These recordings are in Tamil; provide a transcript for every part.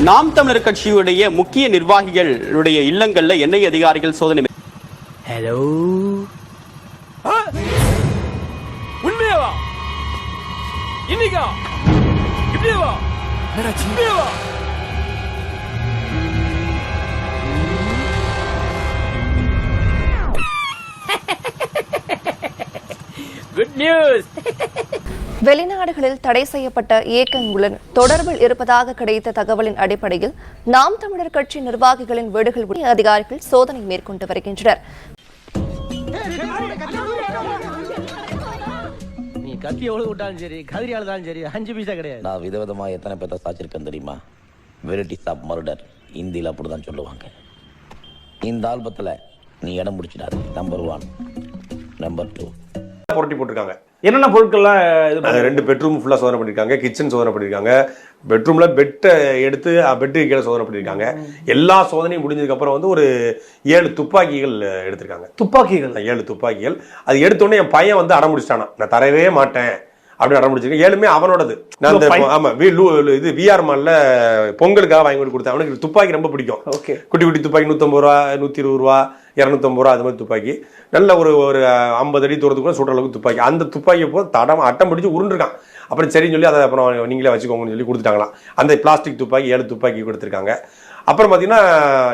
நாம் தமிழர் கட்சியுடைய முக்கிய நிர்வாகிகளுடைய இல்லங்கள்ல எண்ணெய் அதிகாரிகள் சோதனை. ஹலோ, உண்மையாவா? இன்னைக்கா? இப்படியாவா? இப்படியாவா? Good news. வெளிநாடுகளில் தடை செய்யப்பட்ட இயக்கங்களுடன் தொடர்பில் இருப்பதாக கிடைத்த தகவலின் அடிப்படையில் நாம் தமிழர் கட்சி நிர்வாகிகளின் வீடுகள் அதிகாரிகள் சோதனை மேற்கொண்டு வருகின்றனர். நீ கத்தி எவ்வளவு விட்டாலும் சரி, கதிரியால் தான் சரி, 5 பைசா கிடையாது. நான் விதவிதமா எத்தனை பேர்த்த சாச்சிருக்கேன் தெரியுமா? வெரைட்டிஸ் ஆஃப் மர்டர் இந்தியில அப்படிதான் சொல்லுவாங்க. இந்த ஆல்பத்துல நீ இடம் பிடிச்சிடாது. நம்பர் 1, நம்பர் 2 புரட்டி போட்டிருக்காங்க. என்னென்ன பொருட்கள்லாம்? 2 பெட்ரூம் ஃபுல்லா சோதனை பண்ணிருக்காங்க, கிச்சன் சோதனை பண்ணிருக்காங்க, பெட்ரூம்ல பெட்டை எடுத்து பெட்டுக்கு கீழே சோதனை பண்ணிருக்காங்க. எல்லா சோதனையும் முடிஞ்சதுக்கு அப்புறம் வந்து ஒரு 7 துப்பாக்கிகள் எடுத்திருக்காங்க. துப்பாக்கிகள் 7 துப்பாக்கிகள். அது எடுத்தோடனே என் பையன் வந்து அடம் முடிச்சிட்டானா, நான் தரவே மாட்டேன் அப்படின்னு அடம் முடிச்சிருக்கேன். 7மே அவனோடது. நான் ஆமா இது விஆர் மால்ல பொங்கலுக்காக வாங்கி கொடுத்தேன். அவனுக்கு துப்பாக்கி ரொம்ப பிடிக்கும். குட்டி குட்டி துப்பாக்கி 150 ரூபா, 120 ரூபா, 250 ரூபா, அது மாதிரி துப்பாக்கி. நல்ல ஒரு 50 அடி தூரத்துக்கு கூட சுடுற அளவுக்கு துப்பாக்கி. அந்த துப்பாக்கியை போது அட்டம் பிடிச்சி உருண்டுருக்கான். அப்புறம் சரின்னு சொல்லி அதை அப்புறம் நீங்களே வச்சுக்கோங்கன்னு சொல்லி கொடுத்துட்டாங்களாம். அந்த பிளாஸ்டிக் துப்பாக்கி 7 துப்பாக்கி கொடுத்துருக்காங்க. அப்புறம் பார்த்தீங்கன்னா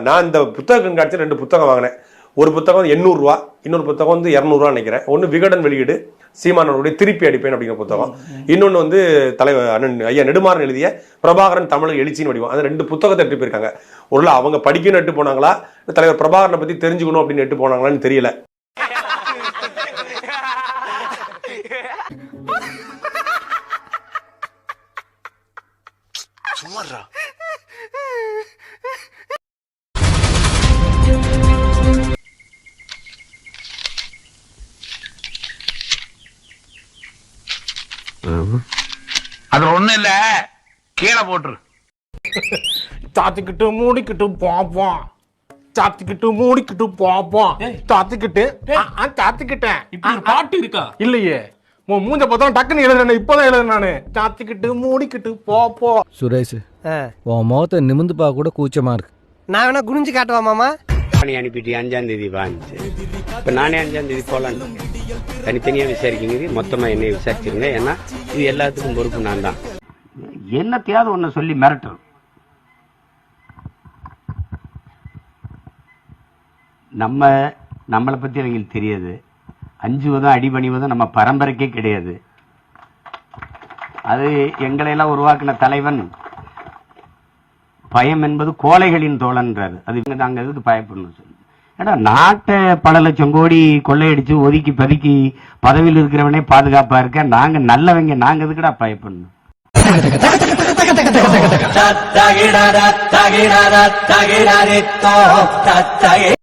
நான் இந்த புத்தக கண்காட்சியில் 2 புத்தகம் வாங்கினேன். ஒரு புத்தகம் வந்து 800 ரூபா, இன்னொரு புத்தகம் வந்து 200 ரூபா நினைக்கிறேன். ஒன்று விகடன் வெளியீடு சீமானவருடைய திருப்பி அடிப்பேன் அப்படிங்கிற புத்தகம். இன்னொன்று வந்து தலைவர் அண்ணன் ஐயா நெடுமாறன் எழுதிய பிரபாகரன் தமிழ் எழுச்சின்னு வடிவம். அந்த 2 புத்தகத்தை எடுத்து போயிருக்காங்க. ஒரு அவங்க படிக்கணும் எட்டு போனாங்களா, தலைவர் பிரபாகரனை பத்தி தெரிஞ்சுக்கணும் அப்படின்னு எட்டு போனாங்களான்னு தெரியல. அது ஒண்ணு இல்ல, கீழே போட்டுரு. சாத்திக்கிட்டு மூடிக்கிட்டு பாப்போம், சாத்திக்கிட்டு மூடிக்கிட்டு பாப்போம், சாத்திக்கிட்டு சாத்திக்கிட்டேன். இப்படி ஒரு பாட்டு இருக்கா? இல்லையே, மூஞ்ச பார்த்தா டக்குன்னு எழுதுறேன். இப்பதான் எழுதுறேன் நானு. சாத்திக்கிட்டு மூடிக்கிட்டு பாப்போம். சுரேஷ், உன் முகத்தை நிமிந்து பார்க்க கூட கூச்சமா இருக்கு. நான் வேணா குனிஞ்சு காட்டுவா மாமா? அனுப்பிட்டு 5ஆம் தேதி வாங்கிச்சு. இப்ப நானே 5ஆம் தேதி போலான்னு தனித்தனியா விசாரிக்கிறீங்க, மொத்தமா என்னை விசாரிச்சிருங்க. ஏன்னா இது எல்லாத்துக்கும் பொறுப்பு நான் தான். என்னத்தையாவது ஒண்ணு சொல்லி மிரட்டல். நம்மளை பத்தி அவங்களுக்கு தெரியாது. அஞ்சுவதும் அடிபணிவதும் நம்ம பரம்பரைக்கே கிடையாது. அது எங்களையெல்லாம் உருவாக்கின தலைவன் பயம் என்பது கோழைகளின் தோழன்றாரு. அது நாங்க எதுக்கு பயப்படணும் சொல்லி? ஏன்னா நாட்டை பல லட்சம் கோடி கொள்ளையடிச்சு ஒதுக்கி பதுக்கி பதவியில் இருக்கிறவனே பாதுகாப்பா இருக்க நாங்க நல்லவங்க, நாங்க எதுக்குடா பயப்படணும்?